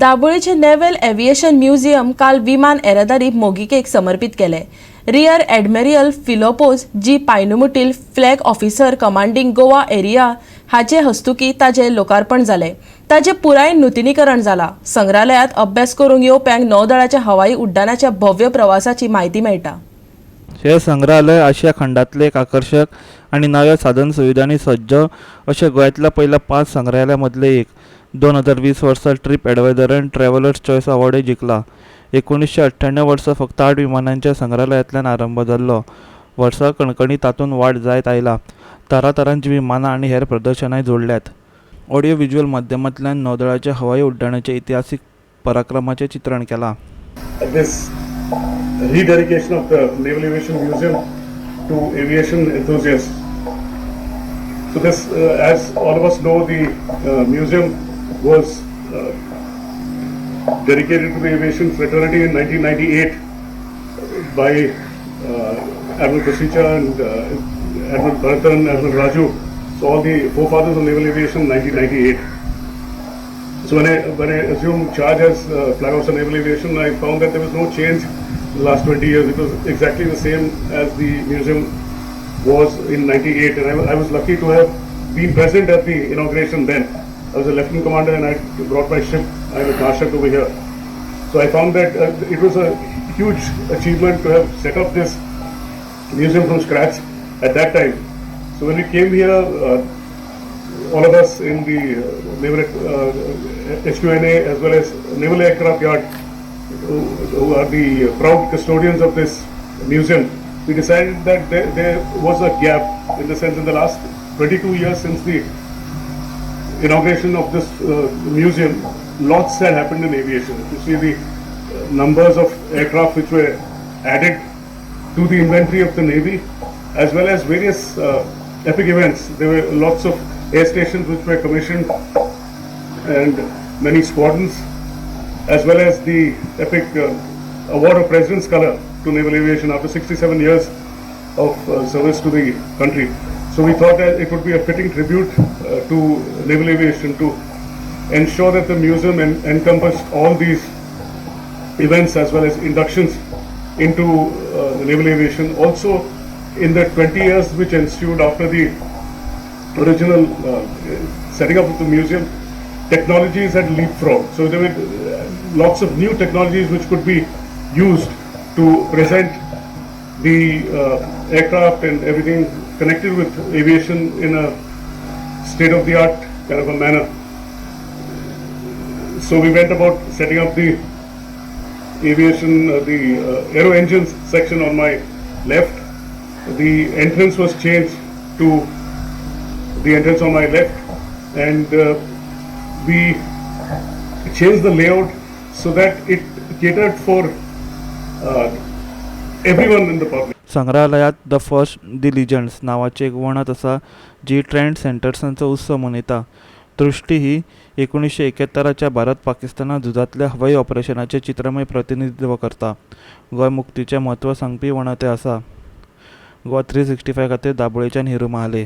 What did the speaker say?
दाबोळेचे naval aviation museum काल विमान येरादारी मोगिकेक समर्पित केले। Rear admiral Philipose G Painumootil flag officer commanding Goa area हाचे हस्तुकी ताजे लोकार्पण जाले। ताजे पुराय नूतनीकरण जाला। संग्रहालयात अभ्यास करूंक येवप्यांक नौदळाच्या हवाई उड्डाणाच्या भव्य प्रवासाची म्हायती मेळटा। हे संग्रहालय आशिया खंडातले एक आकर्षक आणि नव्या साधन सुविधांनी सज्ज अशा गोंयांतल्या पहिल्या 5 संग्रहालयां एक। 2020 वर्सा ट्रिप एडवायझरान ट्रॅव्हलर्स चॉयस अवॉर्ड जिंकला। 1998 वर्सा फक्त 8 विमानांच्या संग्रहालयातल्यान आरंभ जाल्लो। वर्सा कणकणी तातूंत वाड जायत आयला। तरातरांची विमानां आणि हेर प्रदर्शनाय जोडल्यात। ऑडिओ व्हिज्युअल माध्यमांतल्यान नौदळाच्या हवाई उड्डाणाच्या इतिहासीक पराक्रमाचें चित्रण केलां। This rededication of the Naval Aviation Museum to aviation enthusiasts. So this, as all of us know, the museum was dedicated to the aviation fraternity in 1998 by Admiral Prasicha and Admiral Bharatan, Admiral Raju. So all the forefathers of naval aviation in 1998. So when I assumed charge as Flag Officer Naval Aviation, I found that there was no change in the last 20 years. It was exactly the same as the museum was in 98, and I was lucky to have been present at the inauguration then. I was a Lieutenant Commander and I brought my ship. I was marshaled over here. So I found that it was a huge achievement to have set up this museum from scratch at that time. So when we came here, all of us in the Naval HQNA as well as Naval Aircraft Yard, who are the proud custodians of this museum, we decided that there was a gap, in the sense in the last 22 years since the inauguration of this museum, lots had happened in aviation. You see the numbers of aircraft which were added to the inventory of the Navy, as well as various epic events. There were lots of air stations which were commissioned and many squadrons, as well as the epic award of President's Color to naval aviation after 67 years of service to the country. So we thought that it would be a fitting tribute to naval aviation to ensure that the museum encompassed all these events as well as inductions into the naval aviation. Also, in the 20 years which ensued after the original setting up of the museum, technologies had leapfrogged. So there were lots of new technologies which could be used to present the aircraft and everything connected with aviation in a state-of-the-art kind of a manner. So we went about setting up the aviation, the aero engines section on my left. The entrance was changed to the entrance on my left, and we changed the layout so that it catered for everyone in the public. संग्रहालयात the first दी लिजंड्स नावाचे एक वणत आसा जी trend सेंटर्सांचो उत्सव मनयता। दृष्टी ही 1971च्या भारत पाकिस्ताना झुजांतल्या हवाई ऑपरेशनाचे चित्रमय प्रतिनिधित्व करता। गोंय मुक्तीचे म्हत्व सांगपी वणत आसा। गोवा 365 खातीर दाबोळेच्यान हिरू महाले।